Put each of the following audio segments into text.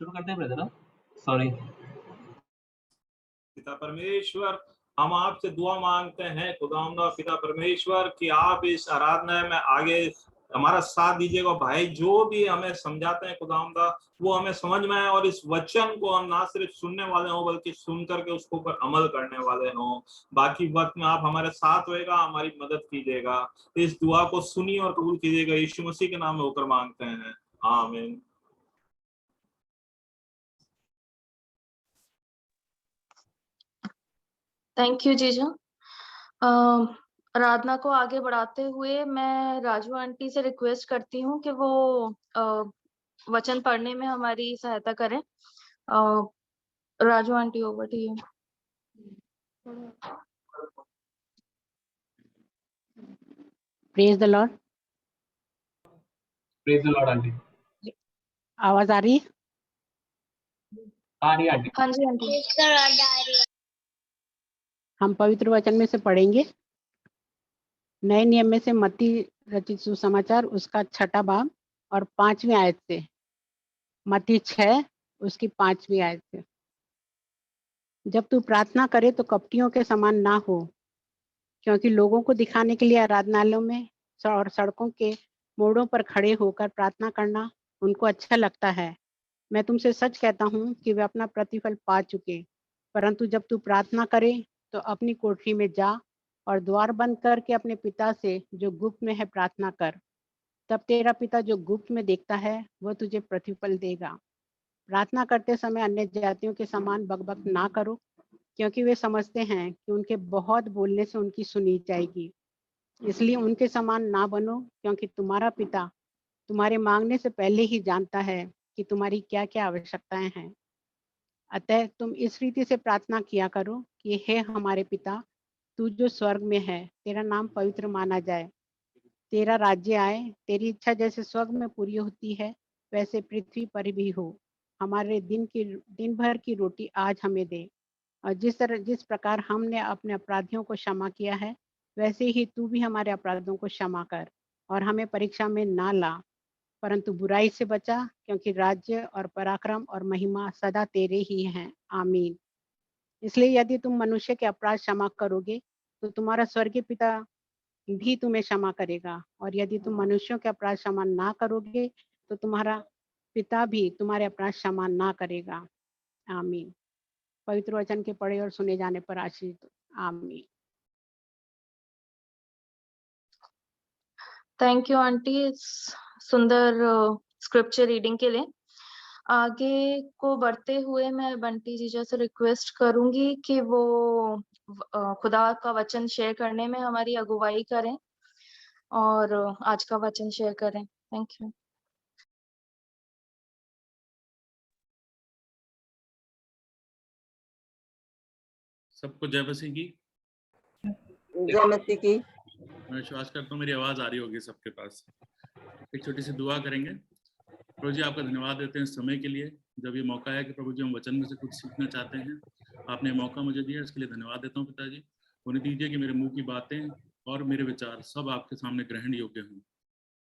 शुरू करते हैं ब्रदर। सॉरी। पिता परमेश्वर, हम आपसे दुआ मांगते हैं खुदावंदा पिता परमेश्वर कि आप इस आराधना में आगे हमारा साथ दीजिएगा। भाई जो भी हमें समझाते हैं खुदावंदा, वो हमें समझ में आए और इस वचन को हम ना सिर्फ सुनने वाले हों बल्कि सुन करके उसको ऊपर अमल करने वाले हों। बाकी वक्त में आप हमारे साथ होएगा, हमारी मदद कीजिएगा। इस दुआ को सुनिए और कबूल कीजिएगा। यीशु मसीह के नाम में होकर मांगते हैं, आमीन। थैंक यू जीजा। आराधना को आगे बढ़ाते हुए मैं राजू आंटी से रिक्वेस्ट करती हूँ कि वो वचन पढ़ने में हमारी सहायता करें। Raju aunty, over to you. Praise the lord. Praise the lord aunty. आवाज आ रही है? आ रही आंटी। हाँ जी आंटी। हम पवित्र वचन में से पढ़ेंगे नए नियम में से मत्ती रचित सुसमाचार उसका 6 बाब और 5वीं आयत से। मत्ती 6 उसकी 5वीं आयत से। जब तू प्रार्थना करे तो कपटियों के समान ना हो, क्योंकि लोगों को दिखाने के लिए आराधनालयों में और सड़कों के मोड़ों पर खड़े होकर प्रार्थना करना उनको अच्छा लगता है। मैं तुमसे सच कहता हूँ कि वे अपना प्रतिफल पा चुके। परंतु जब तू प्रार्थना करे तो अपनी कोठरी में जा और द्वार बंद करके अपने पिता से जो गुप्त में है प्रार्थना कर। तब तेरा पिता जो गुप्त में देखता है वह तुझे प्रतिफल देगा। प्रार्थना करते समय अन्य जातियों के समान बकबक ना करो, क्योंकि वे समझते हैं कि उनके बहुत बोलने से उनकी सुनी जाएगी। इसलिए उनके समान ना बनो, क्योंकि तुम्हारा पिता तुम्हारे मांगने से पहले ही जानता है कि तुम्हारी क्या क्या आवश्यकताएं हैं। अतः तुम इस रीति से प्रार्थना किया करो कि हे हमारे पिता, तू जो स्वर्ग में है, तेरा नाम पवित्र माना जाए, तेरा राज्य आए, तेरी इच्छा जैसे स्वर्ग में पूरी होती है वैसे पृथ्वी पर भी हो। हमारे दिन भर की रोटी आज हमें दे, और जिस प्रकार हमने अपने अपराधियों को क्षमा किया है वैसे ही तू भी हमारे अपराधों को क्षमा कर, और हमें परीक्षा में ना ला परंतु बुराई से बचा, क्योंकि राज्य और पराक्रम और महिमा सदा तेरे ही हैं। आमीन। इसलिए यदि तुम मनुष्य के अपराध क्षमा करोगे तो तुम्हारा स्वर्गीय पिता भी तुम्हें क्षमा करेगा, और यदि तुम मनुष्यों के अपराध क्षमा ना करोगे तो तुम्हारा पिता भी तुम्हारे अपराध क्षमा ना करेगा। आमीन। पवित्र वचन के पढ़े और सुने जाने पर आशीष। आमीन। थैंक यू आंटी इस सुंदर स्क्रिप्चर रीडिंग के लिए। आगे को बढ़ते हुए मैं बंटी जीजा से रिक्वेस्ट करूंगी कि वो खुदा का वचन शेयर करने में हमारी अगुवाई करें और आज का वचन शेयर करें। Thank you. सबको जय मसीह की। जय मसीह की। मैं विश्वास करता हूँ मेरी आवाज आ रही होगी सबके पास। एक छोटी सी दुआ करेंगे। प्रभु जी, आपका धन्यवाद देते हैं इस समय के लिए, जब ये मौका है कि प्रभु जी हम वचन में से कुछ सीखना चाहते हैं। आपने मौका मुझे दिया, इसके लिए धन्यवाद देता हूँ पिताजी। उन्हें दीजिए कि मेरे मुंह की बातें और मेरे विचार सब आपके सामने ग्रहण योग्य हों,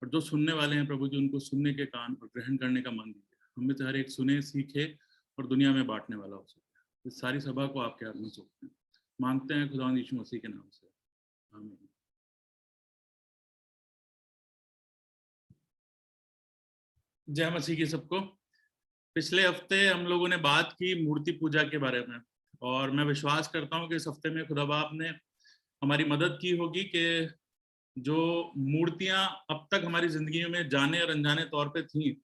और जो सुनने वाले हैं प्रभु जी उनको सुनने के कान और ग्रहण करने का मन दीजिए। हम में से हर एक सुने, सीखे और दुनिया में बांटने वाला हो सके। इस सारी सभा को आपके हाथ में सौंपते हैं, मांगते हैं खुदा यीशु मसीह के नाम से, आमीन। जय मसीह की सबको। पिछले हफ्ते हम लोगों ने बात की मूर्ति पूजा के बारे में, और मैं विश्वास करता हूँ कि इस हफ्ते में खुदा बाप ने हमारी मदद की होगी कि जो मूर्तियां अब तक हमारी जिंदगी में जाने और अनजाने तौर पे थी,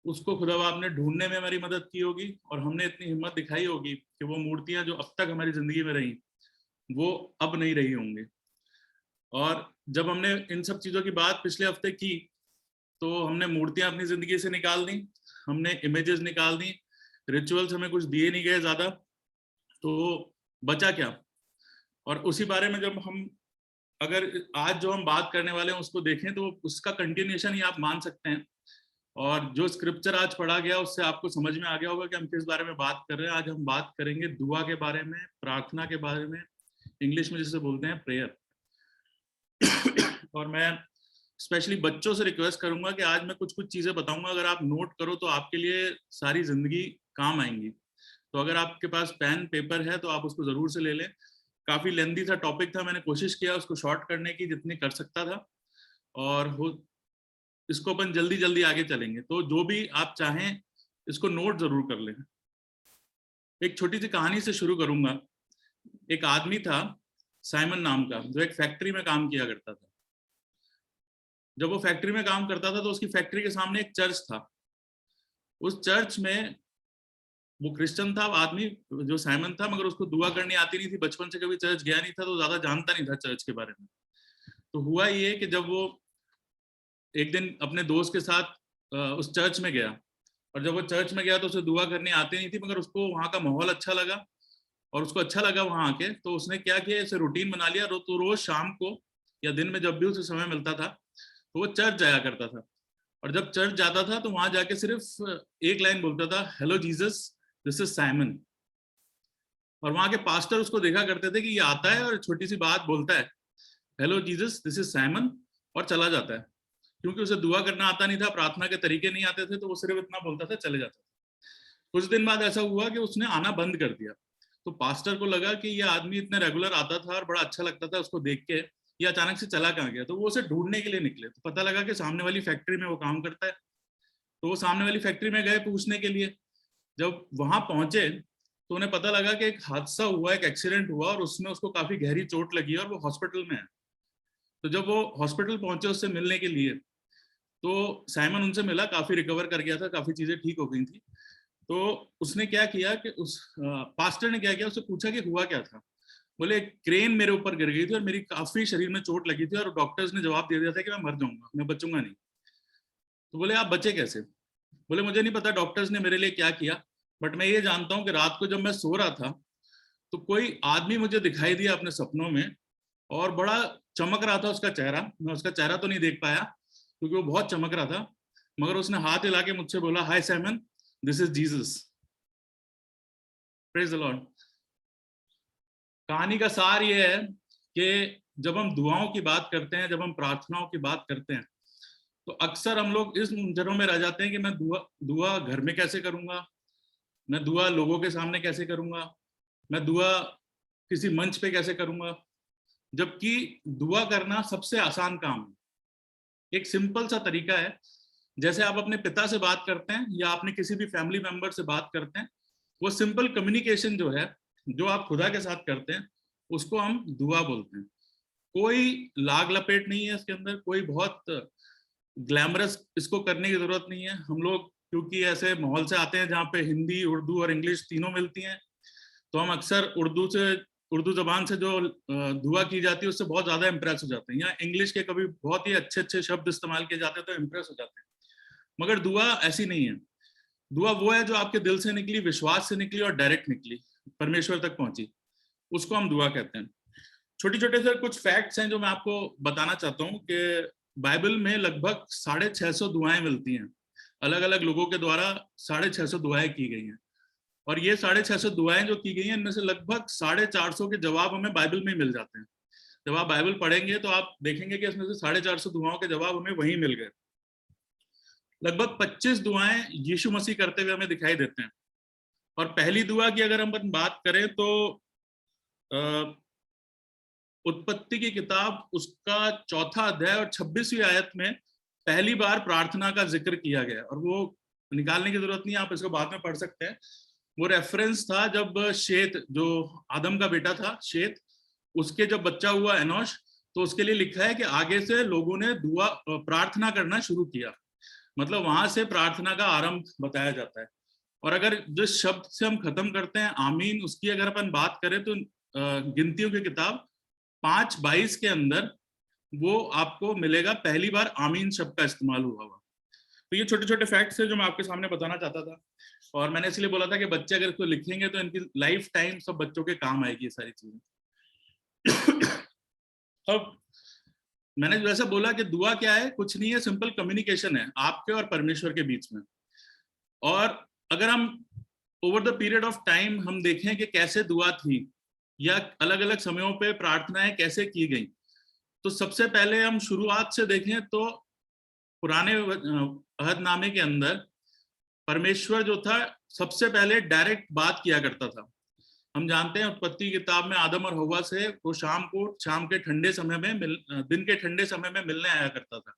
उसको खुदा बाप ने ढूंढने में हमारी मदद की होगी, और हमने इतनी हिम्मत दिखाई होगी कि वो मूर्तियां जो अब तक हमारी जिंदगी में रही वो अब नहीं रही होंगी। और जब हमने इन सब चीजों की बात पिछले हफ्ते की तो हमने मूर्तियां अपनी जिंदगी से निकाल दी, हमने इमेजेस निकाल दी, रिचुअल्स हमें कुछ दिए नहीं गए ज्यादा, तो बचा क्या। और उसी बारे में जब हम अगर आज जो हम बात करने वाले हैं उसको देखें तो उसका कंटिन्यूएशन ही आप मान सकते हैं। और जो स्क्रिप्चर आज पढ़ा गया उससे आपको समझ में आ गया होगा कि हम किस बारे में बात कर रहे हैं। आज हम बात करेंगे दुआ के बारे में, प्रार्थना के बारे में, इंग्लिश में जिसे बोलते हैं प्रेयर। और मैं स्पेशली बच्चों से रिक्वेस्ट करूंगा कि आज मैं कुछ कुछ चीजें बताऊंगा, अगर आप नोट करो तो आपके लिए सारी जिंदगी काम आएंगी। तो अगर आपके पास पेन पेपर है तो आप उसको जरूर से ले लें। काफी लेंथी सा टॉपिक था, मैंने कोशिश किया उसको शॉर्ट करने की जितनी कर सकता था, और इसको अपन जल्दी जल्दी आगे चलेंगे। तो जो भी आप चाहें इसको नोट जरूर कर लें। एक छोटी सी कहानी से शुरू करूंगा। एक आदमी था साइमन नाम का, जो एक फैक्ट्री में काम किया करता था। जब वो फैक्ट्री में काम करता था तो उसकी फैक्ट्री के सामने एक चर्च था। उस चर्च में वो क्रिश्चियन था आदमी जो साइमन था, मगर उसको दुआ करनी आती नहीं थी, बचपन से कभी चर्च गया नहीं था, तो ज्यादा जानता नहीं था चर्च के बारे में। तो हुआ ये कि जब वो एक दिन अपने दोस्त के साथ उस चर्च में गया, और जब वो चर्च में गया तो उसे दुआ करनी आती नहीं थी, मगर उसको वहाँ का माहौल अच्छा लगा और उसको अच्छा लगा वहाँ आके। तो उसने क्या किया, इसे रूटीन बना लिया। तो रोज शाम को या दिन में जब भी उसे समय मिलता था तो वो चर्च जाया करता था। और जब चर्च जाता था तो वहां जाके सिर्फ एक लाइन बोलता था, hello Jesus, this is Simon. और वहां के पास्टर उसको देखा करते थे कि ये आता है और छोटी सी बात बोलता है, hello Jesus, this is Simon, और चला जाता है। क्योंकि उसे दुआ करना आता नहीं था, प्रार्थना के तरीके नहीं आते थे, तो वो सिर्फ इतना बोलता था, चले जाता था। कुछ दिन बाद ऐसा हुआ कि उसने आना बंद कर दिया। तो पास्टर को लगा कि ये आदमी इतने रेगुलर आता था और बड़ा अच्छा लगता था उसको देख के, ये अचानक से चला कहाँ गया। तो वो उसे ढूंढने के लिए निकले। तो पता लगा कि सामने वाली फैक्ट्री में वो काम करता है। तो वो सामने वाली फैक्ट्री में गए पूछने के लिए। जब वहां पहुंचे तो उन्हें पता लगा कि एक हादसा हुआ, एक एक्सीडेंट हुआ, और उसमें उसको काफी गहरी चोट लगी और वो हॉस्पिटल में है। तो जब वो हॉस्पिटल पहुंचे उससे मिलने के लिए, तो साइमन उनसे मिला, काफी रिकवर कर गया था, काफी चीजें ठीक हो गई थी। तो उसने क्या किया कि उस पास्टर ने क्या किया, उससे पूछा कि हुआ क्या था। बोले क्रेन मेरे ऊपर गिर गई थी और मेरी काफी शरीर में चोट लगी थी, और डॉक्टर्स ने जवाब दे दिया था कि मैं मर जाऊंगा, मैं बचूंगा नहीं। तो बोले आप बचे कैसे? बोले मुझे नहीं पता डॉक्टर्स ने मेरे लिए क्या किया, बट मैं ये जानता हूँ कि रात को जब मैं सो रहा था तो कोई आदमी मुझे दिखाई दिया अपने सपनों में, और बड़ा चमक रहा था उसका चेहरा। मैं उसका चेहरा तो नहीं देख पाया क्योंकि वो बहुत चमक रहा था, मगर उसने हाथ हिला के मुझसे बोला, hi Simon, this is Jesus. Praise the Lord. कहानी का सार ये है कि जब हम दुआओं की बात करते हैं, जब हम प्रार्थनाओं की बात करते हैं, तो अक्सर हम लोग इस मुंझरों में रह जाते हैं कि मैं दुआ घर में कैसे करूंगा, मैं दुआ लोगों के सामने कैसे करूंगा, मैं दुआ किसी मंच पे कैसे करूंगा। जबकि दुआ करना सबसे आसान काम है। एक सिंपल सा तरीका है, जैसे आप अपने पिता से बात करते हैं या आपने किसी भी फैमिली मेंबर से बात करते हैं, वो सिंपल कम्युनिकेशन जो है, जो आप खुदा के साथ करते हैं, उसको हम दुआ बोलते हैं। कोई लाग लपेट नहीं है इसके अंदर, कोई बहुत ग्लैमरस इसको करने की जरूरत नहीं है। हम लोग क्योंकि ऐसे माहौल से आते हैं जहाँ पे हिंदी, उर्दू और इंग्लिश तीनों मिलती हैं, तो हम अक्सर उर्दू जबान से जो दुआ की जाती है उससे बहुत ज्यादा इंप्रेस हो जाते हैं, या इंग्लिश के कभी बहुत ही अच्छे अच्छे शब्द इस्तेमाल किए जाते हैं तो इंप्रेस हो जाते हैं। मगर दुआ ऐसी नहीं है। दुआ वो है जो आपके दिल से निकली, विश्वास से निकली और डायरेक्ट निकली, परमेश्वर तक पहुंची, उसको हम दुआ कहते हैं। छोटे छोटे से कुछ फैक्ट्स हैं जो मैं आपको बताना चाहता हूँ कि बाइबल में लगभग 650 दुआएं मिलती हैं। अलग अलग लोगों के द्वारा 650 दुआएं की गई हैं, और ये 650 दुआएं जो की गई हैं, इनमें से लगभग 450 के जवाब हमें बाइबल में मिल जाते हैं। जब आप बाइबल पढ़ेंगे तो आप देखेंगे कि इसमें से 450 दुआओं के जवाब हमें वहीं मिल गए। लगभग 25 दुआएं यीशु मसीह करते हुए हमें दिखाई देते हैं। और पहली दुआ की अगर हम बात करें तो उत्पत्ति की किताब उसका 4था अध्याय और 26वीं आयत में पहली बार प्रार्थना का जिक्र किया गया। और वो निकालने की जरूरत नहीं, आप इसको बाद में पढ़ सकते हैं। वो रेफरेंस था जब शेत, जो आदम का बेटा था शेत, उसके जब बच्चा हुआ एनोश, तो उसके लिए लिखा है कि आगे से लोगों ने दुआ प्रार्थना करना शुरू किया। मतलब वहां से प्रार्थना का आरंभ बताया जाता है। और अगर जिस शब्द से हम खत्म करते हैं आमीन, उसकी अगर अपन बात करें तो गिनतियों की किताब 5:22 के अंदर वो आपको मिलेगा, पहली बार आमीन शब्द का इस्तेमाल हुआ हुआ। तो ये छोटे छोटे फैक्ट्स है जो मैं आपके सामने बताना चाहता था, और मैंने इसलिए बोला था कि बच्चे अगर इसको लिखेंगे तो इनकी लाइफ टाइम सब बच्चों के काम आएगी ये सारी चीजें। अब मैंने जैसे बोला कि दुआ क्या है, कुछ नहीं है, सिंपल कम्युनिकेशन है आपके और परमेश्वर के बीच में। और अगर हम over the period of time हम देखें कि कैसे दुआ थी या अलग अलग समयों पे प्रार्थनाएं कैसे की गई, तो सबसे पहले हम शुरुआत से देखें तो पुराने अहदनामे के अंदर परमेश्वर जो था सबसे पहले डायरेक्ट बात किया करता था। हम जानते हैं उत्पत्ति किताब में आदम और हव्वा से वो शाम के ठंडे समय में दिन के ठंडे समय में मिलने आया करता था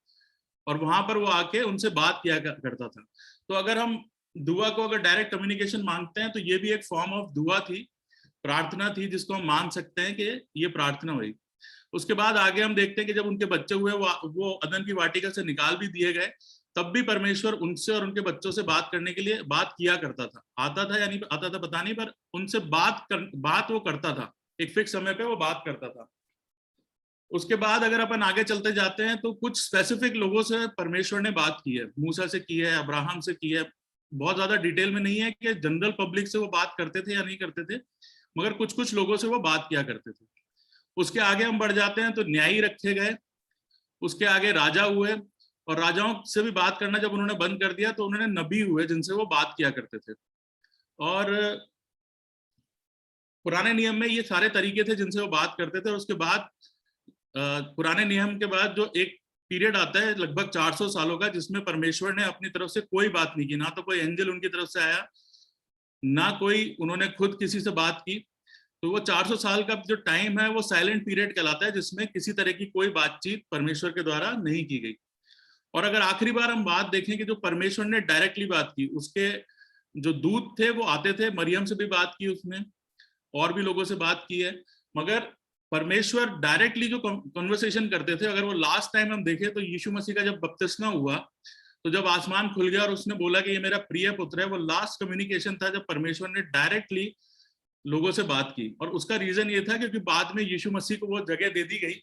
और वहां पर वो आके उनसे बात किया करता था। तो अगर हम दुआ को अगर डायरेक्ट कम्युनिकेशन मांगते हैं तो ये भी एक फॉर्म ऑफ दुआ थी, प्रार्थना थी, जिसको हम मान सकते हैं कि ये प्रार्थना हुई। उसके बाद आगे हम देखते हैं कि जब उनके बच्चे हुए वो अदन की वाटिका से निकाल भी दिए गए, तब भी परमेश्वर उनसे और उनके बच्चों से बात करने के लिए बात किया करता था। आता था या नहीं आता था पता नहीं, पर उनसे बात वो करता था, एक फिक्स समय पे वो बात करता था। उसके बाद अगर अपन आगे चलते जाते हैं तो कुछ स्पेसिफिक लोगों से परमेश्वर ने बात की है। मूसा से की है, अब्राहम से की है। बहुत ज्यादा डिटेल में नहीं है कि जनरल पब्लिक से वो बात करते थे या नहीं करते थे, मगर कुछ कुछ लोगों से वो बात किया करते थे। उसके आगे हम बढ़ जाते हैं तो न्यायी रखे गए, उसके आगे राजा हुए, और राजाओं से भी बात करना जब उन्होंने बंद कर दिया तो उन्होंने नबी हुए जिनसे वो बात किया करते थे। और पुराने नियम में ये सारे तरीके थे जिनसे वो बात करते थे। और उसके बाद पुराने नियम के बाद जो एक पीरियड आता है लगभग 400 सालों का, जिसमें परमेश्वर ने अपनी तरफ से कोई बात नहीं की, ना तो कोई एंजल उनकी तरफ से आया, ना कोई उन्होंने खुद किसी से बात की। तो वो 400 साल का जो टाइम है वो साइलेंट पीरियड कहलाता है, जिसमें किसी तरह की कोई बातचीत परमेश्वर के द्वारा नहीं की गई। और अगर आखिरी बार हम बात देखें कि जो परमेश्वर ने डायरेक्टली बात की, उसके जो दूत थे वो आते थे, मरियम से भी बात की उसने, और भी लोगों से बात की है, मगर परमेश्वर डायरेक्टली जो कन्वर्सेशन करते थे, अगर वो लास्ट टाइम हम देखें तो यीशु मसीह का जब बपतिस्मा हुआ तो जब आसमान खुल गया और उसने बोला कि ये मेरा प्रिय पुत्र है, वो लास्ट कम्युनिकेशन था जब परमेश्वर ने डायरेक्टली लोगों से बात की। और उसका रीजन ये था क्योंकि बाद में यीशु मसीह को वो जगह दे दी गई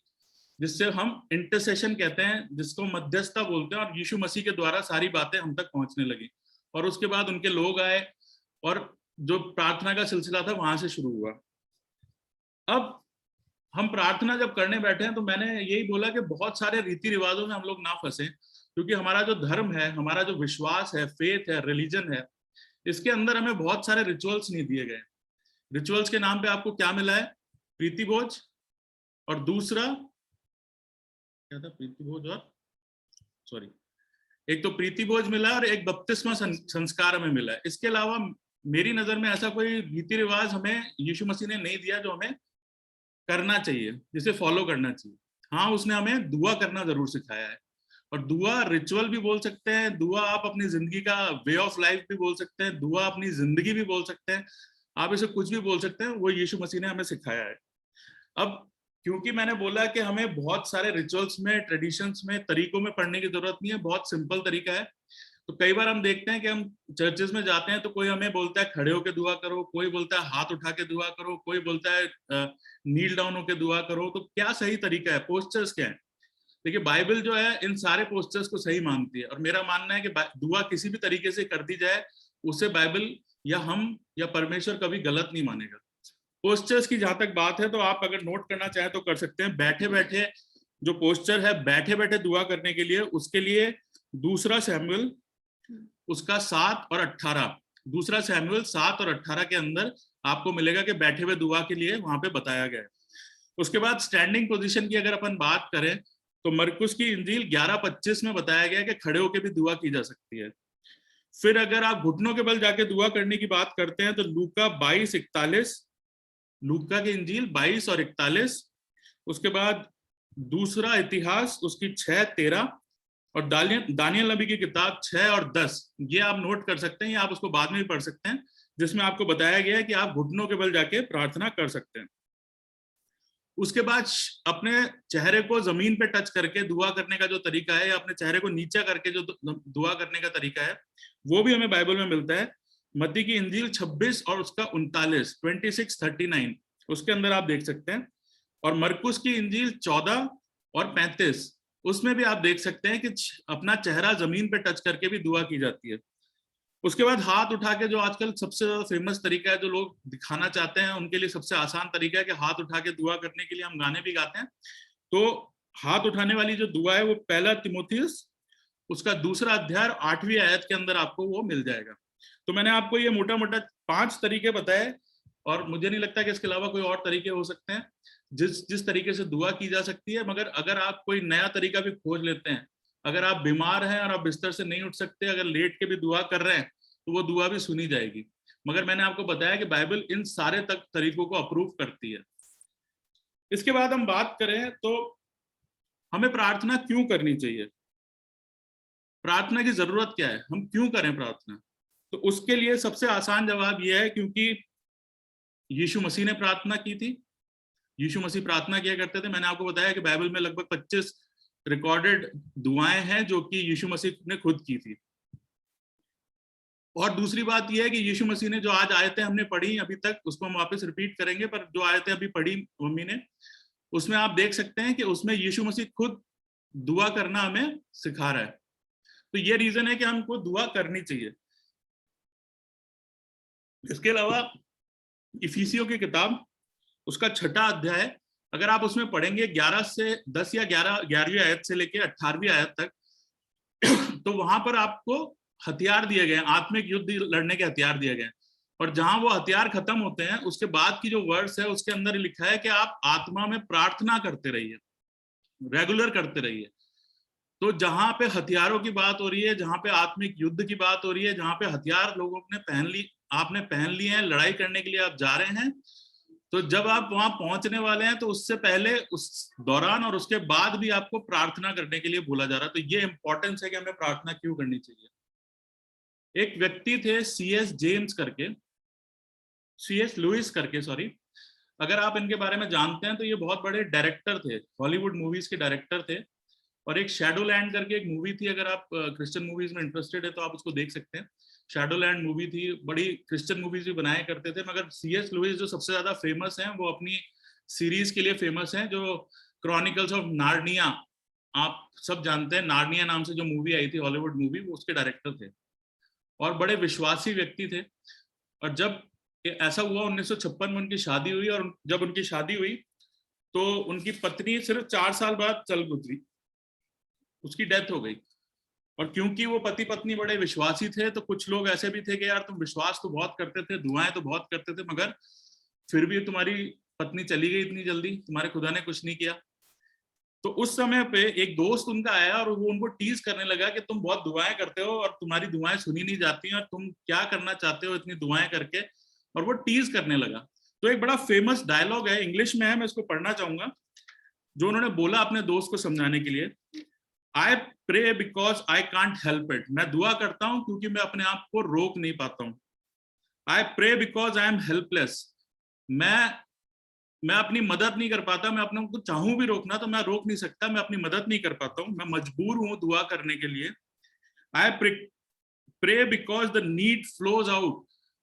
जिससे हम इंटरसेशन कहते हैं, जिसको मध्यस्थता बोलते हैं, और यीशु मसीह के द्वारा सारी बातें हम तक पहुंचने लगी। और उसके बाद उनके लोग आए और जो प्रार्थना का सिलसिला था वहां से शुरू हुआ। अब हम प्रार्थना जब करने बैठे हैं तो मैंने यही बोला कि बहुत सारे रीति रिवाजों में हम लोग ना फंसे, क्योंकि हमारा जो धर्म है, हमारा जो विश्वास है, फेथ है, रिलीजन है, इसके अंदर हमें बहुत सारे रिचुअल्स नहीं दिए गए। रिचुअल्स के नाम पे आपको क्या मिला है? प्रीति भोज, और दूसरा क्या था? प्रीति भोज और एक तो प्रीति भोज मिला और एक बपतिस्मा संस्कार हमें मिला है। इसके अलावा मेरी नजर में ऐसा कोई रीति रिवाज हमें यीशु मसीह ने नहीं दिया जो हमें करना चाहिए, जिसे फॉलो करना चाहिए। हाँ, उसने हमें दुआ करना जरूर सिखाया है, और दुआ रिचुअल भी बोल सकते हैं, दुआ आप अपनी जिंदगी का वे ऑफ लाइफ भी बोल सकते हैं, दुआ अपनी जिंदगी भी बोल सकते हैं, आप इसे कुछ भी बोल सकते हैं, वो यीशु मसीह ने हमें सिखाया है। अब क्योंकि मैंने बोला कि हमें बहुत सारे रिचुअल्स में, ट्रेडिशंस में, तरीकों में पढ़ने की जरूरत नहीं है, बहुत सिंपल तरीका है। तो कई बार हम देखते हैं कि हम चर्चेस में जाते हैं तो कोई हमें बोलता है खड़े होकर दुआ करो, कोई बोलता है हाथ उठा के दुआ करो, कोई बोलता है नील डाउन होकर दुआ करो। तो क्या सही तरीका है? पोस्चर्स क्या है? देखिए, बाइबल जो है इन सारे पोस्चर्स को सही मानती है, और मेरा मानना है कि दुआ किसी भी तरीके से कर दी जाए उसे बाइबल या हम या परमेश्वर कभी गलत नहीं मानेगा। पोस्चर्स की जहां तक बात है तो आप अगर नोट करना चाहें तो कर सकते हैं। बैठे बैठे जो पोस्चर है बैठे बैठे दुआ करने के लिए, उसके लिए दूसरा सैमुएल उसका 7 और 18, दूसरा सैमुएल 7 और 18 के अंदर आपको मिलेगा कि बैठे हुए दुआ के लिए वहां पे बताया गया है। उसके बाद स्टैंडिंग पोजीशन की अगर अपन बात करें तो मरकुस की इंजील 11:25 में बताया गया कि खड़े होकर भी दुआ की जा सकती है। फिर अगर आप घुटनों के बल जाके दुआ करने की बात करते हैं तो लूका 22:41, लूका की इंजील 22 और 41, उसके बाद दूसरा इतिहास उसकी 6:13, और दानियल नबी की किताब 6 और 10, ये आप नोट कर सकते हैं, या आप उसको बाद में भी पढ़ सकते हैं, जिसमें आपको बताया गया है कि आप घुटनों के बल जाके प्रार्थना कर सकते हैं। उसके बाद अपने चेहरे को जमीन पे टच करके दुआ करने का जो तरीका है, या अपने चेहरे को नीचा करके जो दुआ करने का तरीका है, वो भी हमें बाइबल में मिलता है। मत्ती की इंजील 26 और उसका 39, 26:39, उसके अंदर आप देख सकते हैं। और मरकुस की इंजील 14 और 35, उसमें भी आप देख सकते हैं कि अपना चेहरा जमीन पे टच करके भी दुआ की जाती है। उसके बाद हाथ उठा के, जो आजकल सबसे ज्यादा फेमस तरीका है, जो लोग दिखाना चाहते हैं उनके लिए सबसे आसान तरीका है कि हाथ उठा के दुआ करने के लिए हम गाने भी गाते हैं। तो हाथ उठाने वाली जो दुआ है वो 1 तिमोथियुस उसका 2 अध्याय 8वीं आयत के अंदर आपको वो मिल जाएगा। तो मैंने आपको ये मोटा मोटा 5 तरीके बताए और मुझे नहीं लगता कि इसके अलावा कोई और तरीके हो सकते हैं जिस तरीके से दुआ की जा सकती है। मगर अगर आप कोई नया तरीका भी खोज लेते हैं, अगर आप बीमार हैं और आप बिस्तर से नहीं उठ सकते, अगर लेट के भी दुआ कर रहे हैं तो वो दुआ भी सुनी जाएगी। मगर मैंने आपको बताया कि बाइबल इन सारे तरीकों को अप्रूव करती है। इसके बाद हम बात करें तो हमें प्रार्थना क्यों करनी चाहिए, प्रार्थना की जरूरत क्या है, हम क्यों करें प्रार्थना। तो उसके लिए सबसे आसान जवाब यह है क्योंकि यीशु मसीह ने प्रार्थना की थी। यीशु मसीह प्रार्थना किया करते थे। मैंने आपको बताया कि बाइबल में लगभग 25 रिकॉर्डेड दुआएं हैं जो कि यीशु मसीह ने खुद की थी। और दूसरी बात यह है कि यीशु मसीह ने जो आज आयतें हमने पढ़ी अभी तक, उसको हम वापस रिपीट करेंगे, पर जो आयतें अभी पढ़ी मम्मी ने, उसमें आप देख सकते हैं कि उसमें यीशु मसीह खुद दुआ करना हमें सिखा रहा है। तो ये रीजन है कि हमको दुआ करनी चाहिए। इसके अलावा इफिसियों की किताब, उसका 6वां अध्याय, अगर आप उसमें पढ़ेंगे 11 से 10 या 11वीं आयत से लेकर 18वीं आयत तक, तो वहां पर आपको हथियार दिए गए हैं, आत्मिक युद्ध लड़ने के हथियार दिए गए हैं। और जहां वो हथियार खत्म होते हैं उसके बाद की जो वर्ड्स है उसके अंदर लिखा है कि आप आत्मा में प्रार्थना करते रहिए, रेगुलर करते रहिए। तो जहां पे हथियारों की बात हो रही है, जहां पे आत्मिक युद्ध की बात हो रही है, जहां पे हथियार लोगों ने आपने पहन लिए हैं, लड़ाई करने के लिए आप जा रहे हैं, तो जब आप वहां पहुंचने वाले हैं तो उससे पहले, उस दौरान और उसके बाद भी आपको प्रार्थना करने के लिए बोला जा रहा है। तो ये इंपॉर्टेंस है कि हमें प्रार्थना क्यों करनी चाहिए। एक व्यक्ति थे सीएस लुइस करके, सॉरी, अगर आप इनके बारे में जानते हैं तो ये बहुत बड़े डायरेक्टर थे, हॉलीवुड मूवीज के डायरेक्टर थे। और एक शैडो लैंड करके एक मूवी थी, अगर आप क्रिश्चियन मूवीज में इंटरेस्टेड है तो आप उसको देख सकते हैं। शैडो लैंड मूवी थी, बड़ी क्रिश्चियन मूवीज भी बनाया करते थे। मगर सीएस लुइस जो सबसे ज्यादा फेमस हैं वो अपनी सीरीज के लिए फेमस हैं, जो क्रॉनिकल्स ऑफ नार्निया, आप सब जानते हैं, नार्निया नाम से जो मूवी आई थी, हॉलीवुड मूवी, वो उसके डायरेक्टर थे और बड़े विश्वासी व्यक्ति थे। और जब ऐसा हुआ 1956 में उनकी शादी हुई, और जब उनकी शादी हुई तो उनकी पत्नी सिर्फ 4 साल बाद चल गुजरी, उसकी डेथ हो गई। और क्योंकि वो पति पत्नी बड़े विश्वासी थे तो कुछ लोग ऐसे भी थे कि यार तुम विश्वास तो बहुत करते थे, दुआएं तो बहुत करते थे, मगर फिर भी तुम्हारी पत्नी चली गई इतनी जल्दी, तुम्हारे खुदा ने कुछ नहीं किया। तो उस समय पे एक दोस्त उनका आया और वो उनको टीज करने लगा कि तुम बहुत दुआएं करते हो और तुम्हारी दुआएं सुनी नहीं जाती, और तुम क्या करना चाहते हो इतनी दुआएं करके, और वो टीज करने लगा। तो एक बड़ा फेमस डायलॉग है, इंग्लिश में है, मैं इसको पढ़ना चाहूंगा, जो उन्होंने बोला अपने दोस्त को समझाने के लिए। I pray because I can't help it. मैं दुआ करता हूं क्योंकि मैं अपने आप को रोक नहीं पाता हूं। I pray because I am helpless. मैं अपनी मदद नहीं कर पाता, मैं अपने को चाहूं भी रोकना तो मैं रोक नहीं सकता, मैं अपनी मदद नहीं कर पाता हूं, मैं मजबूर हूं दुआ करने के लिए। I pray because the need flows out.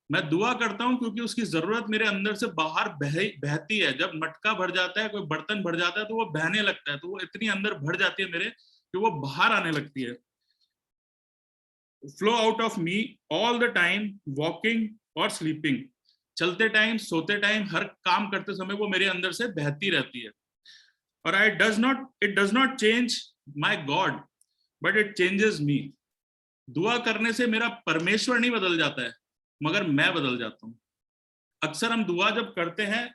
मैं दुआ करता हूं क्योंकि उसकी जरूरत मेरे अंदर से बाहर बहती है। जब मटका भर जाता है, कोई बर्तन भर जाता है तो वो बहने लगता है, तो वो इतनी अंदर भर जाती है मेरे कि वो बाहर आने लगती है। Flow out of me all the time, walking और स्लीपिंग। चलते टाइम, सोते टाइम, हर काम करते समय वो मेरे अंदर से बहती रहती है। और it does not change my God but it changes me. दुआ करने से मेरा परमेश्वर नहीं बदल जाता है, मगर मैं बदल जाता हूँ। अक्सर हम दुआ जब करते हैं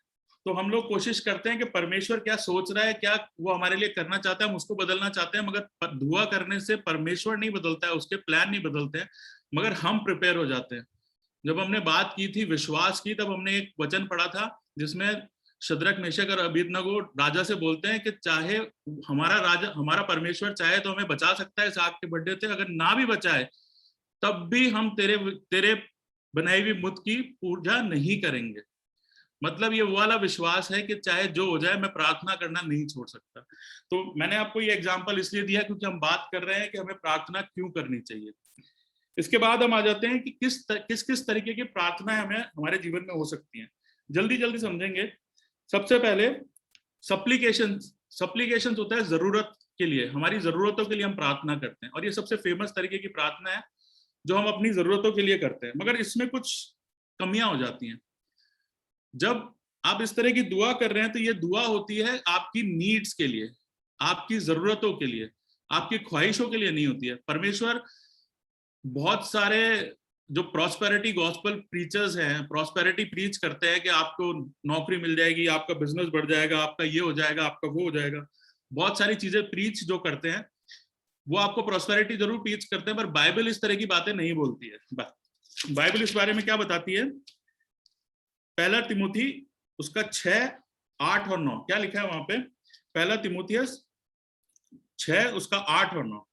तो हम लोग कोशिश करते हैं कि परमेश्वर क्या सोच रहा है, क्या वो हमारे लिए करना चाहता है, हम उसको बदलना चाहते हैं। मगर दुआ करने से परमेश्वर नहीं बदलता है, उसके प्लान नहीं बदलते हैं, मगर हम प्रिपेयर हो जाते हैं। जब हमने बात की थी विश्वास की, तब हमने एक वचन पढ़ा था जिसमें शद्रक, मेशक और अबेदनगो राजा से बोलते हैं कि चाहे हमारा परमेश्वर चाहे तो हमें बचा सकता है इस आग के भट्टे से, अगर ना भी बचाए तब भी हम तेरे बनाई हुई मुद की पूजा नहीं करेंगे। मतलब ये वो वाला विश्वास है कि चाहे जो हो जाए मैं प्रार्थना करना नहीं छोड़ सकता। तो मैंने आपको ये एग्जांपल इसलिए दिया क्योंकि हम बात कर रहे हैं कि हमें प्रार्थना क्यों करनी चाहिए। इसके बाद हम आ जाते हैं कि किस तरीके की प्रार्थना हमें हमारे जीवन में हो सकती हैं। जल्दी समझेंगे। सबसे पहले सप्लीकेशन होता है जरूरत के लिए, हमारी जरूरतों के लिए हम प्रार्थना करते हैं, और ये सबसे फेमस तरीके की प्रार्थना है जो हम अपनी जरूरतों के लिए करते हैं। मगर इसमें कुछ कमियां हो जाती हैं। जब आप इस तरह की दुआ कर रहे हैं तो ये दुआ होती है आपकी नीड्स के लिए, आपकी जरूरतों के लिए, आपकी ख्वाहिशों के लिए नहीं होती है। परमेश्वर बहुत सारे जो प्रॉस्पेरिटी गॉस्पेल प्रीचर्स हैं, प्रॉस्पेरिटी प्रीच करते हैं कि आपको नौकरी मिल जाएगी, आपका बिजनेस बढ़ जाएगा, आपका ये हो जाएगा, आपका वो हो जाएगा, बहुत सारी चीजें प्रीच जो करते हैं वो आपको प्रॉस्पेरिटी जरूर प्रीच करते हैं, पर बाइबल इस तरह की बातें नहीं बोलती है। बाइबल इस बारे में क्या बताती है? पहला तिमोथी उसका 6, 8 और 9 क्या लिखा है वहां पे? पहला तिमोथियस 6 उसका 8 और 9।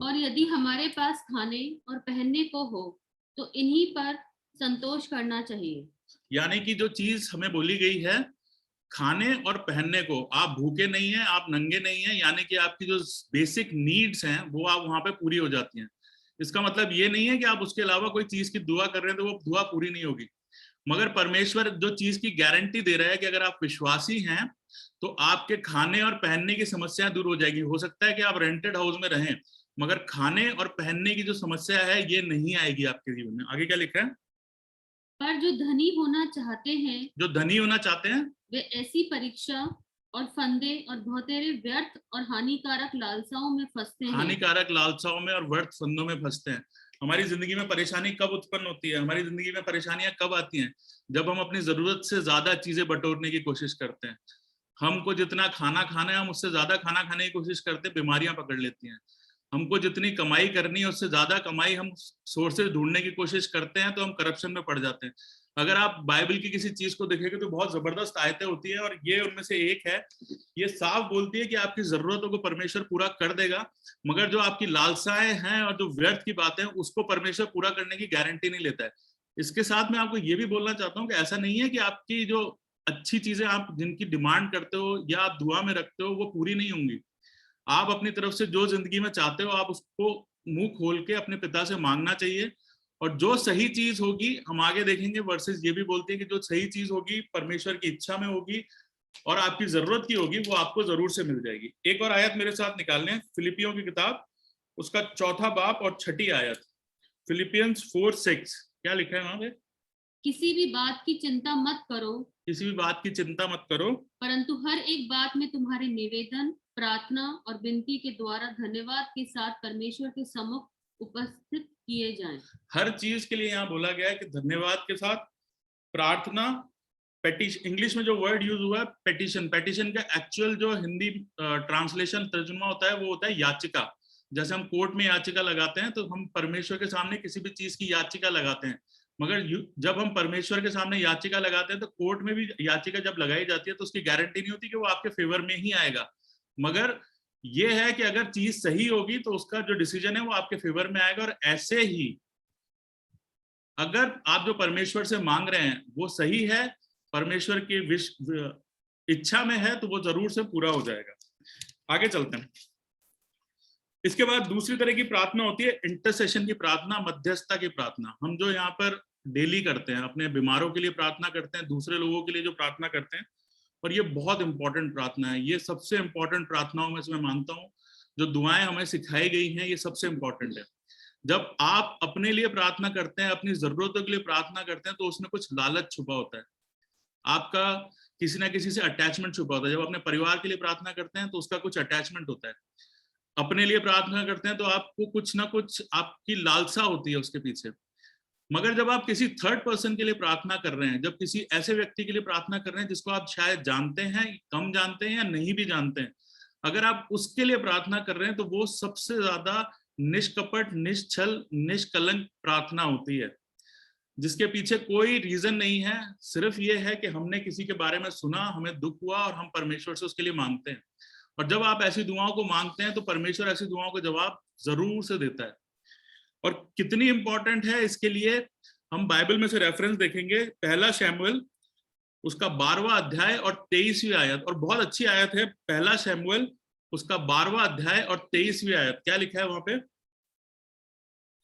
और यदि हमारे पास खाने और पहनने को हो तो इन्हीं पर संतोष करना चाहिए। यानी कि जो चीज हमें बोली गई है खाने और पहनने को, आप भूखे नहीं हैं, आप नंगे नहीं हैं, यानी कि आपकी जो बेसिक नीड्स हैं वो आप वहां पे पूरी हो जाती हैं। इसका मतलब ये नहीं है कि आप उसके अलावा कोई चीज की दुआ कर रहे हैं तो वो दुआ पूरी नहीं होगी, मगर परमेश्वर जो चीज की गारंटी दे रहा है कि अगर आप विश्वासी हैं तो आपके खाने और पहनने की समस्या दूर हो जाएगी। हो सकता है कि आप रेंटेड हाउस में रहें, मगर खाने और पहनने की जो समस्या है ये नहीं आएगी आपके जीवन में। आगे क्या लिखा है? पर जो धनी होना चाहते हैं, जो धनी होना चाहते हैं वे ऐसी परीक्षा और फंदे और बहुतेरे व्यर्थ और हानिकारक लालसाओं में फंसते हैं। हानिकारक लालसाओं में और व्यर्थ फंदों में फंसते हैं। हमारी जिंदगी में परेशानी कब उत्पन्न होती है? हमारी जिंदगी में परेशानियां कब आती हैं? जब हम अपनी जरूरत से ज्यादा चीजें बटोरने की कोशिश करते हैं। हमको जितना खाना खाना है हम उससे ज्यादा खाना खाने की कोशिश करते हैं, बीमारियां पकड़ लेती हैं। हमको जितनी कमाई करनी है उससे ज्यादा कमाई हम सोर्सेज ढूंढने की कोशिश करते हैं तो हम करप्शन में पड़ जाते हैं। अगर आप बाइबल की किसी चीज को देखेंगे तो बहुत जबरदस्त आयतें होती है और ये उनमें से एक है। ये साफ बोलती है कि आपकी जरूरतों को परमेश्वर पूरा कर देगा, मगर जो आपकी लालसाएं हैं और जो व्यर्थ की बातें हैं उसको परमेश्वर पूरा करने की गारंटी नहीं लेता है। इसके साथ मैं आपको ये भी बोलना चाहता हूँ कि ऐसा नहीं है कि आपकी जो अच्छी चीजें आप जिनकी डिमांड करते हो या आप दुआ में रखते हो वो पूरी नहीं होंगी। आप अपनी तरफ से जो जिंदगी में चाहते हो आप उसको मुंह खोल के अपने पिता से मांगना चाहिए, और जो सही चीज होगी हम आगे देखेंगे वर्सेस ये भी बोलते हैं कि जो सही चीज होगी परमेश्वर की इच्छा में होगी और आपकी जरूरत की होगी वो आपको जरूर से मिल जाएगी। एक और आयत मेरे साथ निकाल लें, फिलिपियों की किताब उसका 4 बाब और 6 आयत, फिलिपियंस 4:6 क्या लिखा है वहां पे? किसी भी बात की चिंता मत करो, किसी भी बात की चिंता मत करो, परंतु हर एक बात में तुम्हारे निवेदन, प्रार्थना और विनती के द्वारा धन्यवाद के साथ परमेश्वर के सम्मुख उपस्थित किए जाएं। हर चीज के लिए यहाँ बोला गया है कि धन्यवाद के साथ प्रार्थना, पेटिशन, इंग्लिश में जो वर्ड यूज हुआ है पेटिशन, पेटिशन का एक्चुअल जो हिंदी ट्रांसलेशन तर्जुमा होता है वो होता है याचिका। जैसे हम कोर्ट में याचिका लगाते हैं तो हम परमेश्वर के सामने किसी भी चीज की याचिका लगाते हैं, मगर जब हम परमेश्वर के सामने याचिका लगाते हैं तो कोर्ट में भी याचिका जब लगाई जाती है तो उसकी गारंटी नहीं होती कि वो आपके फेवर में ही आएगा, मगर ये है कि अगर चीज सही होगी तो उसका जो डिसीजन है वो आपके फेवर में आएगा। और ऐसे ही अगर आप जो परमेश्वर से मांग रहे हैं वो सही है, परमेश्वर की इच्छा में है, तो वो जरूर से पूरा हो जाएगा। आगे चलते हैं। इसके बाद दूसरी तरह की प्रार्थना होती है इंटरसेशन की प्रार्थना, मध्यस्थता की प्रार्थना। हम जो यहाँ पर डेली करते हैं, अपने बीमारों के लिए प्रार्थना करते हैं, दूसरे लोगों के लिए जो प्रार्थना करते हैं, और ये बहुत इंपॉर्टेंट प्रार्थना है। ये सबसे इंपॉर्टेंट प्रार्थनाओं में से मैं मानता हूँ। जो दुआएं हमें सिखाई गई हैं ये सबसे इंपॉर्टेंट है। जब आप अपने लिए प्रार्थना करते हैं, अपनी जरूरतों के लिए प्रार्थना करते हैं, तो उसमें कुछ लालच छुपा होता है, आपका किसी ना किसी से अटैचमेंट छुपा होता है। जब अपने परिवार के लिए प्रार्थना करते हैं तो उसका कुछ अटैचमेंट होता है। अपने लिए प्रार्थना करते हैं तो आपको कुछ ना कुछ आपकी लालसा होती है उसके पीछे। मगर जब आप किसी थर्ड पर्सन के लिए प्रार्थना कर रहे हैं, जब किसी ऐसे व्यक्ति के लिए प्रार्थना कर रहे हैं जिसको आप शायद जानते हैं, कम जानते हैं या नहीं भी जानते हैं, अगर आप उसके लिए प्रार्थना कर रहे हैं तो वो सबसे ज्यादा निष्कपट, निश्चल, निष्कलंक प्रार्थना होती है, जिसके पीछे कोई रीजन नहीं है। सिर्फ ये है कि हमने किसी के बारे में सुना, हमें दुख हुआ और हम परमेश्वर से उसके लिए मांगते हैं। और जब आप ऐसी दुआओं को मांगते हैं तो परमेश्वर ऐसी दुआओं का जवाब जरूर से देता है। और कितनी इंपॉर्टेंट है इसके लिए हम बाइबल में से रेफरेंस देखेंगे। पहला शमूएल उसका 12वां अध्याय और 23वीं आयत, और बहुत अच्छी आयत है। पहला शमूएल उसका 12वां अध्याय और 23वीं आयत, क्या लिखा है वहां पे?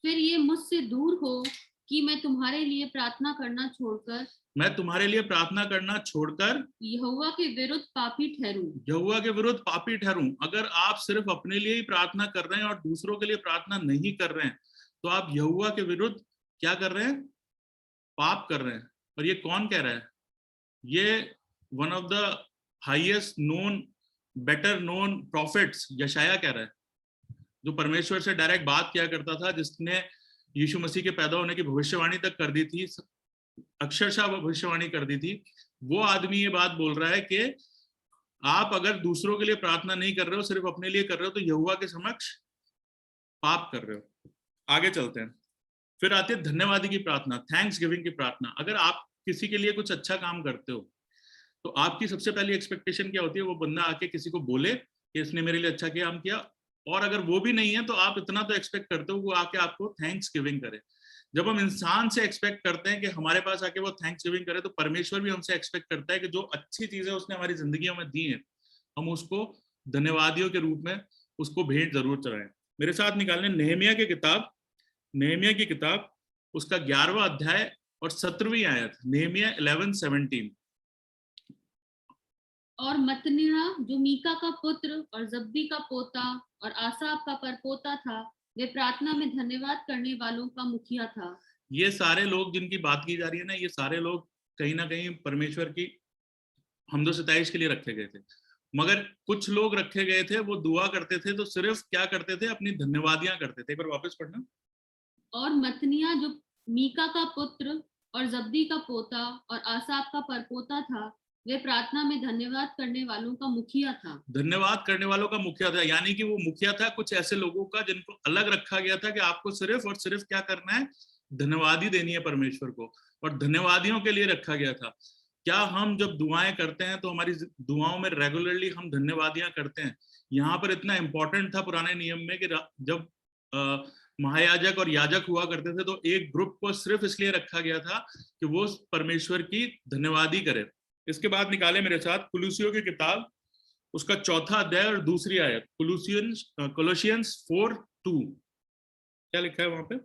फिर ये मुझसे दूर हो कि मैं तुम्हारे लिए प्रार्थना करना छोड़कर, मैं तुम्हारे लिए प्रार्थना करना छोड़कर यहोवा के विरुद्ध पापी ठहरूं। यहोवा के विरुद्ध पापी ठहरूं। अगर आप सिर्फ अपने लिए ही प्रार्थना कर रहे हैं और दूसरों के लिए प्रार्थना नहीं कर रहे हैं तो आप यहोवा के विरुद्ध क्या कर रहे हैं? पाप कर रहे हैं। और ये कौन कह रहा है? ये one of the highest known, better known prophets यशाया कह रहा है। जो परमेश्वर से डायरेक्ट बात किया करता था, जिसने यीशु मसीह के पैदा होने की भविष्यवाणी तक कर दी थी, अक्षरशः भविष्यवाणी कर दी थी, वो आदमी ये बात बोल रहा है कि आप अगर दूसरों के लिए प्रार्थना नहीं कर रहे हो, सिर्फ अपने लिए कर रहे हो, तो यहोवा के समक्ष पाप कर रहे हो। आगे चलते हैं। फिर आती है धन्यवादी की प्रार्थना, थैंक्स गिविंग की प्रार्थना। अगर आप किसी के लिए कुछ अच्छा काम करते हो तो आपकी सबसे पहली एक्सपेक्टेशन क्या होती है? वो बंदा आके किसी को बोले कि इसने मेरे लिए अच्छा काम किया, और अगर वो भी नहीं है तो आप इतना तो एक्सपेक्ट करते हो वो आके आपको थैंक्स गिविंग करे। जब हम इंसान से एक्सपेक्ट करते हैं कि हमारे पास आके वो थैंक्स गिविंग करे, तो परमेश्वर भी हमसे एक्सपेक्ट करता है कि जो अच्छी चीजें उसने हमारी जिंदगियों में दी हैं, हम उसको धन्यवादियों के रूप में उसको भेंट जरूर चढ़ाएं। मेरे साथ निकालने नेहमिया की किताब उसका 11वां अध्याय और 17वीं आयत, नेहमिया 11:17। और मत्तनिया जो मीका का पुत्र और जब्दी का पोता और आसाफ का परपोता था, वे प्रार्थना में धन्यवाद करने वालों का मुखिया था। ये सारे लोग जिनकी बात की जा रही है ना, ये सारे लोग कहीं ना कहीं परमेश्वर की हम्दो सताइश के लिए रखे गए थे। मगर कुछ लोग रखे गए थे, वो दुआ करते थे तो सिर्फ क्या करते थे? अपनी धन्यवादियां करते थे। एक बार वापस पढ़ना। और मत्तनिया जो मीका का पुत्र और जब्दी का पोता और आसाफ का परपोता था, वे प्रार्थना में धन्यवाद करने वालों का मुखिया था। धन्यवाद करने वालों का मुखिया था, यानी कि वो मुखिया था कुछ ऐसे लोगों का जिनको अलग रखा गया था कि आपको सिर्फ और सिर्फ क्या करना है? धन्यवादी देनी है परमेश्वर को, और धन्यवादियों के लिए रखा गया था। क्या हम जब दुआएं करते हैं तो हमारी दुआओं में रेगुलरली हम धन्यवादियां करते हैं? यहाँ पर इतना इंपॉर्टेंट था पुराने नियम में कि जब महायाजक और याजक हुआ करते थे तो एक ग्रुप को सिर्फ इसलिए रखा गया था कि वो परमेश्वर की धन्यवादी करे। इसके बाद निकाले मेरे साथ कुलुसियों की किताब उसका 4था अध्याय और 2री आयत, कोलोसियंस 4:2। क्या लिखा है वहां पे?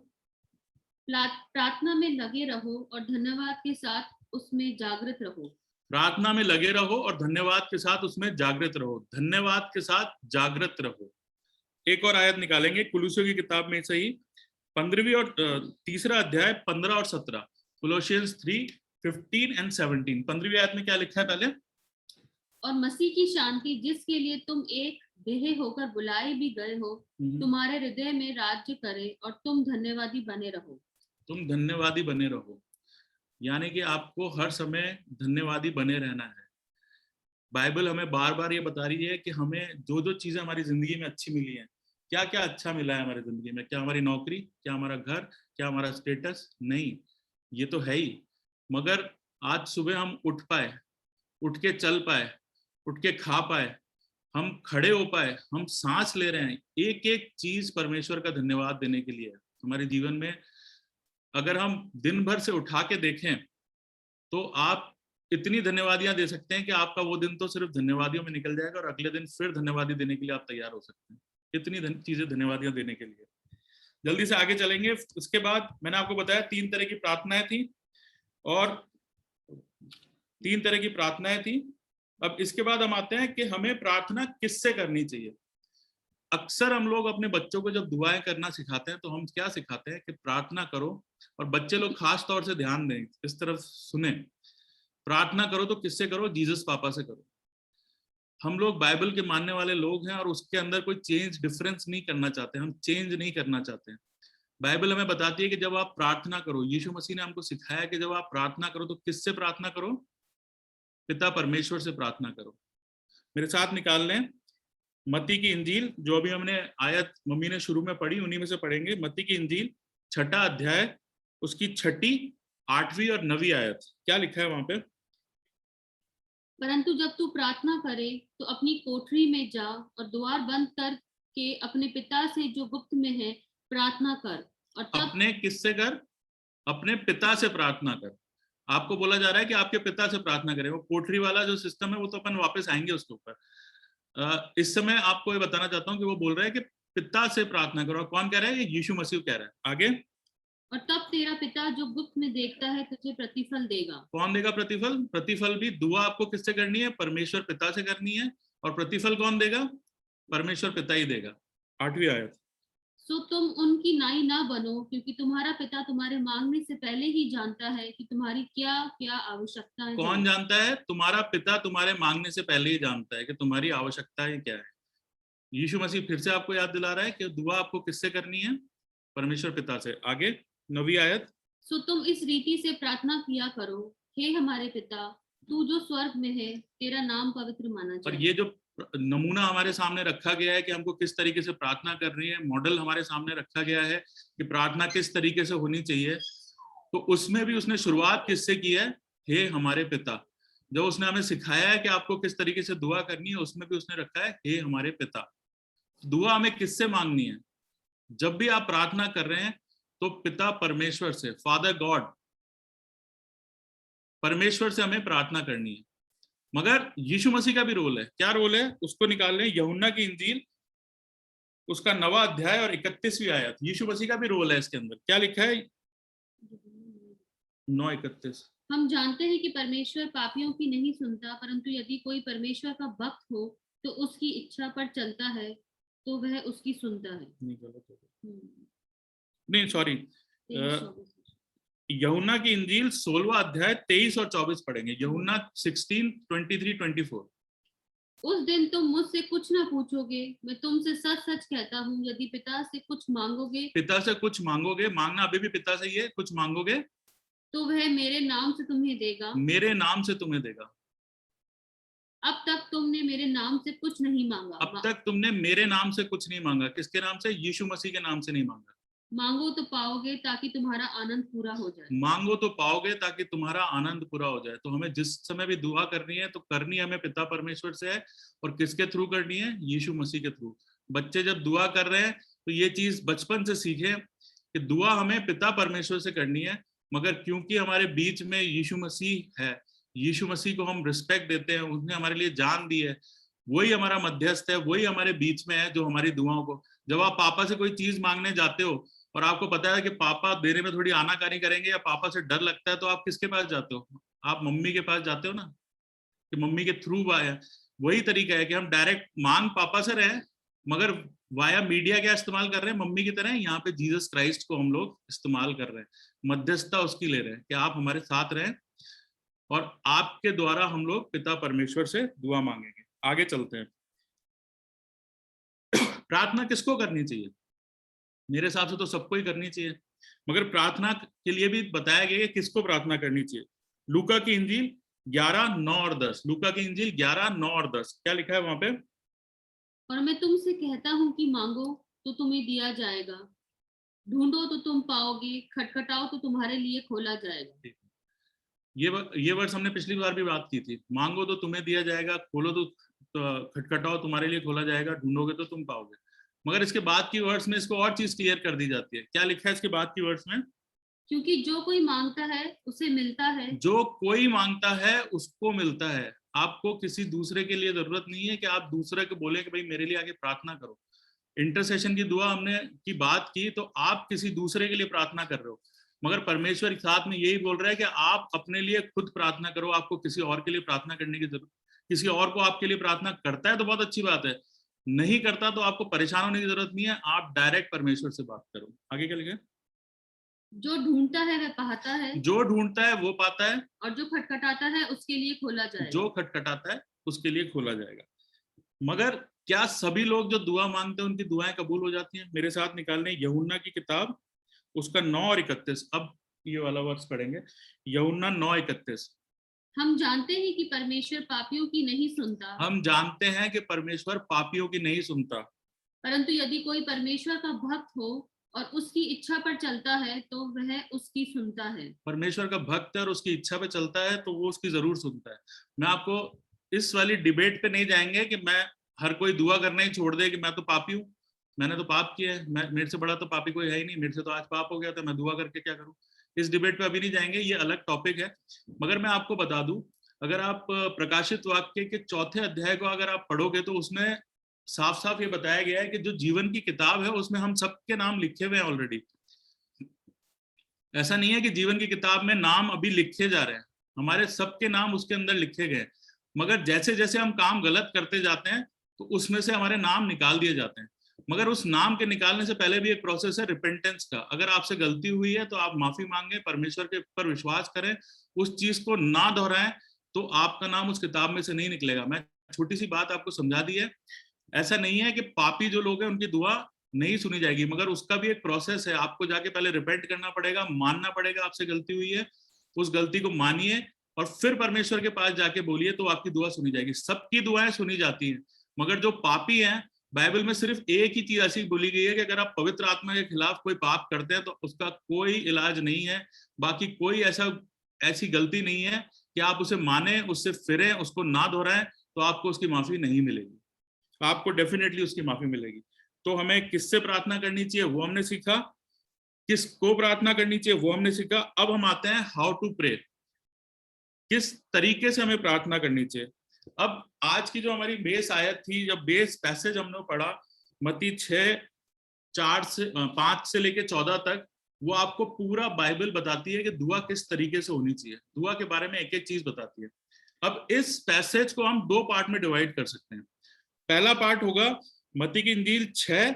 प्रार्थना में लगे रहो और धन्यवाद के साथ उसमें जागृत रहो। प्रार्थना में लगे रहो और धन्यवाद के साथ उसमें जागृत रहो। धन्यवाद के साथ जागृत रहो। एक और आयत निकालेंगे कुलुसियों की किताब में से ही 15वीं और 3रा अध्याय 15 और 17, कोलोसियंस 3:15 and 17। 15वीं आयत में क्या लिखा है पहले? और मसीह की शांति जिसके लिए तुम एक देह होकर बुलाए भी गए हो, तुम्हारे हृदय में राज्य करे और तुम धन्यवादी बने रहो। तुम धन्यवादी बने रहो, यानी कि आपको हर समय धन्यवादी बने रहना है। बाइबल हमें बार बार ये बता रही है कि हमें जो जो चीजें हमारी जिंदगी में अच्छी मिली हैं, क्या क्या अच्छा मिला है हमारी जिंदगी में। क्या हमारी नौकरी, क्या हमारा घर, क्या हमारा स्टेटस? नहीं, ये तो है ही। मगर आज सुबह हम उठ पाए, उठ के चल पाए, उठ के खा पाए, हम खड़े हो पाए, हम सांस ले रहे हैं, एक एक चीज परमेश्वर का धन्यवाद देने के लिए है हमारे जीवन में। अगर हम दिन भर से उठा के देखें तो आप इतनी धन्यवादियां दे सकते हैं कि आपका वो दिन तो सिर्फ धन्यवादियों में निकल जाएगा और अगले दिन फिर धन्यवादी देने के लिए आप तैयार हो सकते हैं। इतनी चीजें धन्यवादियां देने के लिए। जल्दी से आगे चलेंगे। इसके बाद मैंने आपको बताया 3 तरह की प्रार्थनाएं थी और 3 तरह की प्रार्थनाएं थी। अब इसके बाद हम आते हैं कि हमें प्रार्थना किससे करनी चाहिए। अक्सर हम लोग अपने बच्चों को जब दुआएं करना सिखाते हैं तो हम क्या सिखाते हैं कि प्रार्थना करो, और बच्चे लोग खास तौर से ध्यान दें, इस तरफ सुने। प्रार्थना करो तो किससे करो? जीसस पापा से करो। हम लोग बाइबल के मानने वाले लोग हैं और उसके अंदर कोई चेंज डिफरेंस नहीं करना चाहते, हम चेंज नहीं करना चाहते हैं। बाइबल हमें बताती है कि जब आप प्रार्थना करो, यीशु मसीह ने हमको सिखाया कि जब आप प्रार्थना करो तो किससे प्रार्थना करो? पिता परमेश्वर से प्रार्थना करो। मेरे साथ निकाल लें मत्ती की इंजील, जो अभी हमने आयत मम्मी ने शुरू में पढ़ी, उन्हीं में से पढ़ेंगे। मत्ती की इंजील 6ठा अध्याय उसकी 6ठी, 8वीं और 9वीं आयत। क्या लिखा है वहां पे? परंतु जब तू प्रार्थना करे तो अपनी कोठरी में जा और द्वार बंद करके अपने पिता से जो गुप्त में है प्रार्थना कर, और तब अपने किससे कर? अपने पिता से प्रार्थना कर। आपको बोला जा रहा है कि आपके पिता से प्रार्थना करें। वो कोठरी वाला जो सिस्टम है वो तो अपन वापस आएंगे उसके ऊपर। इस समय आपको ये बताना चाहता हूँ कि वो बोल रहा है कि पिता से प्रार्थना करो। कौन कह रहा है? ये यीशु मसीह कह रहा है। आगे, और तब तेरा पिता जो गुप्त में देखता है तुझे प्रतिफल देगा। कौन देगा प्रतिफल? प्रतिफल भी दुआ आपको किससे करनी है? परमेश्वर पिता से करनी है। और प्रतिफल कौन देगा? परमेश्वर पिता ही देगा। 8वीं आयत। सो तुम उनकी नाई ना बनो, क्योंकि तुम्हारा पिता तुम्हारे मांगने से पहले ही जानता है कि तुम्हारी क्या क्या आवश्यकताएं हैं। कौन जानता है? तुम्हारा पिता तुम्हारे मांगने से पहले ही जानता है कि तुम्हारी आवश्यकताएं क्या है। यीशु मसीह फिर से आपको याद दिला रहा है कि दुआ आपको किससे करनी है? परमेश्वर पिता से। आगे 9वीं आयत, सो तुम इस रीति से प्रार्थना किया करो, हे हमारे पिता, तू जो स्वर्ग में है, तेरा नाम पवित्र माना और जाए। ये जो नमूना हमारे सामने रखा गया है कि हमको किस तरीके से प्रार्थना करनी है, मॉडल हमारे सामने रखा गया है कि प्रार्थना किस तरीके से होनी चाहिए, तो उसमें भी उसने शुरुआत किससे की है? हे हमारे पिता। जब उसने हमें सिखाया है कि आपको किस तरीके से दुआ करनी है, उसमें भी उसने रखा है हे हमारे पिता। दुआ हमें किससे मांगनी है? जब भी आप प्रार्थना कर रहे हैं तो पिता परमेश्वर से, फादर गॉड, परमेश्वर से हमें प्रार्थना करनी है। मगर यीशु मसीह का भी रोल है। क्या रोल है उसको निकाल लें। यूहन्ना की इंजील उसका 9वां अध्याय और 31वीं आयत, यीशु मसीह का भी रोल है इसके अंदर। क्या लिखा है? 9:31। हम जानते हैं कि परमेश्वर पापियों की नहीं सुनता, परंतु यदि कोई परमेश्वर का भक्त हो तो उसकी इच्छा पर चलता है तो वह उसकी सुनता है। नहीं सॉरी, यूहन्ना की इंजील 16वां अध्याय 23 और 24 पढ़ेंगे। यूहन्ना 16:23-24। उस दिन तुम मुझसे कुछ ना पूछोगे, मैं तुमसे सच सच कहता हूँ, यदि पिता से कुछ मांगोगे, पिता से कुछ मांगोगे, मांगना अभी भी पिता से ही है, कुछ मांगोगे तो वह मेरे नाम से तुम्हें देगा। मेरे नाम से तुम्हें देगा। अब तक तुमने मेरे नाम से कुछ नहीं मांगा। अब तक तुमने मेरे नाम से कुछ नहीं मांगा। किसके नाम से? यीशु मसीह के नाम से नहीं मांगा। मांगो तो पाओगे ताकि तुम्हारा आनंद पूरा हो जाए। मांगो तो पाओगे ताकि तुम्हारा आनंद पूरा हो जाए। तो हमें जिस समय भी दुआ करनी है तो करनी हमें पिता परमेश्वर से है। और किसके थ्रू करनी है? यीशु मसीह के थ्रू। बच्चे जब दुआ कर रहे हैं तो ये चीज बचपन से सीखे कि दुआ हमें पिता परमेश्वर से करनी है। मगर क्योंकि हमारे बीच में यीशु मसीह है, यीशु मसीह को हम रिस्पेक्ट देते हैं, उसने हमारे लिए जान दी है, वही हमारा मध्यस्थ है, वही हमारे बीच में है जो हमारी दुआओं को, जब आप पापा से कोई चीज मांगने जाते हो और आपको पता है कि पापा देने में थोड़ी आनाकानी करेंगे या पापा से डर लगता है, तो आप किसके पास जाते हो? आप मम्मी के पास जाते हो ना, कि मम्मी के थ्रू आया। वही तरीका है कि हम डायरेक्ट मांग पापा से रहे, मगर वाया मीडिया क्या इस्तेमाल कर रहे हैं? मम्मी की तरह यहाँ पे जीसस क्राइस्ट को हम लोग इस्तेमाल कर रहे हैं, मध्यस्थता उसकी ले रहे हैं कि आप हमारे साथ रहें और आपके द्वारा हम लोग पिता परमेश्वर से दुआ मांगेंगे। आगे चलते हैं। प्रार्थना किसको करनी चाहिए? मेरे हिसाब से तो सबको ही करनी चाहिए, मगर प्रार्थना के लिए भी बताया गया है किसको प्रार्थना करनी चाहिए। लूका की इंजील 11:9 और 10। लूका की इंजील 11:9 और 10 क्या लिखा है वहां पे? और मैं तुमसे कहता हूँ कि मांगो तो तुम्हें दिया जाएगा, ढूंढो तो तुम पाओगे, खटखटाओ तो तुम्हारे लिए खोला जाएगा। ये वर्ष हमने पिछली बार भी बात की थी। मांगो तो तुम्हें दिया जाएगा, खोलो तो खटखटाओ तुम्हारे लिए खोला जाएगा, ढूंढोगे तो तुम पाओगे। मगर इसके बाद की वर्ड्स में इसको और चीज क्लियर कर दी जाती है। क्या लिखा है इसके बाद की वर्ड्स में? क्योंकि जो कोई मांगता है उसे मिलता है। जो कोई मांगता है उसको मिलता है। आपको किसी दूसरे के लिए जरूरत नहीं है कि आप दूसरे को बोले कि भाई मेरे लिए आगे प्रार्थना करो। इंटरसेशन की दुआ हमने की बात की, तो आप किसी दूसरे के लिए प्रार्थना कर रहे हो, मगर परमेश्वर साथ में यही बोल रहा है कि आप अपने लिए खुद प्रार्थना करो। आपको किसी और के लिए प्रार्थना करने की जरूरत, किसी और को आपके लिए प्रार्थना करता है तो बहुत अच्छी बात है, नहीं करता तो आपको परेशान होने की जरूरत नहीं है। आप डायरेक्ट परमेश्वर से बात करो। आगे क्या लिखा? जो ढूंढता है वह पाता है, जो ढूंढता है वो पाता है, और जो खटखटाता है उसके लिए खोला जाएगा। जो खटखटाता है उसके लिए खोला जाएगा। मगर क्या सभी लोग जो दुआ मांगते हैं उनकी दुआएं कबूल हो जाती हैं? मेरे साथ निकालने यूहन्ना की किताब उसका 9 और 31। अब ये वाला वर्ष पढ़ेंगे, यूहन्ना 9:31। हम जानते हैं कि परमेश्वर पापियों की नहीं सुनता, हम जानते हैं कि परमेश्वर पापियों की नहीं सुनता, परंतु यदि कोई परमेश्वर का भक्त हो और उसकी इच्छा पर चलता है तो वह उसकी सुनता है। परमेश्वर का भक्त है और उसकी इच्छा पे चलता है तो वो उसकी जरूर सुनता है। मैं आपको इस वाली डिबेट पे नहीं जाएंगे कि मैं हर कोई दुआ करना ही छोड़ दे कि मैं तो पापी हूँ, मैंने तो पाप किया है, मेरे से बड़ा तो पापी कोई है ही नहीं, मेरे से तो आज पाप हो गया था, मैं दुआ करके क्या करूँ। इस डिबेट पे अभी नहीं जाएंगे, ये अलग टॉपिक है। मगर मैं आपको बता दूं, अगर आप प्रकाशित वाक्य के 4थे अध्याय को अगर आप पढ़ोगे तो उसमें साफ साफ ये बताया गया है कि जो जीवन की किताब है उसमें हम सबके नाम लिखे हुए हैं ऑलरेडी। ऐसा नहीं है कि जीवन की किताब में नाम अभी लिखे जा रहे हैं, हमारे सबके नाम उसके अंदर लिखे गए। मगर जैसे जैसे हम काम गलत करते जाते हैं तो उसमें से हमारे नाम निकाल दिए जाते हैं। मगर उस नाम के निकालने से पहले भी एक प्रोसेस है रिपेंटेंस का। अगर आपसे गलती हुई है तो आप माफी मांगे, परमेश्वर के ऊपर विश्वास करें, उस चीज को ना दोहराएं, तो आपका नाम उस किताब में से नहीं निकलेगा। मैं छोटी सी बात आपको समझा दी है। ऐसा नहीं है कि पापी जो लोग हैं उनकी दुआ नहीं सुनी जाएगी, मगर उसका भी एक प्रोसेस है। आपको जाके पहले रिपेंट करना पड़ेगा, मानना पड़ेगा आपसे गलती हुई है, उस गलती को मानिए और फिर परमेश्वर के पास जाके बोलिए, तो आपकी दुआ सुनी जाएगी। सबकी दुआएं सुनी जाती हैं, मगर जो पापी हैं, बाइबल में सिर्फ एक ही चीज ऐसी बोली गई है कि अगर आप पवित्र आत्मा के खिलाफ कोई पाप करते हैं तो उसका कोई इलाज नहीं है। बाकी कोई ऐसी गलती नहीं है कि आप उसे माने, उससे फिरें, उसको ना दोहराएं तो आपको उसकी माफी नहीं मिलेगी। आपको डेफिनेटली उसकी माफी मिलेगी। तो हमें किससे प्रार्थना करनी चाहिए वो हमने सीखा, किसको प्रार्थना करनी चाहिए वो हमने सीखा। अब हम आते हैं हाउ टू प्रे, किस तरीके से हमें प्रार्थना करनी चाहिए। अब आज की जो हमारी बेस आयत थी, जब बेस पैसेज हमने पढ़ा मत्ती 6:5 से लेके 14 तक, वो आपको पूरा बाइबल बताती है कि दुआ किस तरीके से होनी चाहिए, दुआ के बारे में एक एक चीज बताती है। अब इस पैसेज को हम 2 पार्ट में डिवाइड कर सकते हैं। पहला पार्ट होगा मत्ती की इंजील 6,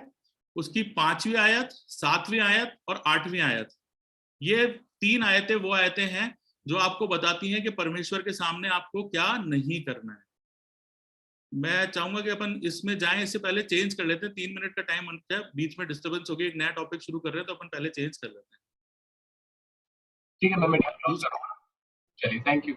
उसकी 5वीं आयत, 7वीं आयत और 8वीं आयत। ये 3 आयतें वो आयतें हैं जो आपको बताती हैं कि परमेश्वर के सामने आपको क्या नहीं करना है। मैं चाहूंगा कि अपन इसमें जाएं, इससे पहले चेंज कर लेते हैं। 3 मिनट का टाइम बनता है, बीच में डिस्टर्बेंस हो गई, एक नया टॉपिक शुरू कर रहे हैं तो अपन पहले चेंज कर लेते हैं। ठीक है, मैं क्लोज करूंगा। चलिए, थैंक यू।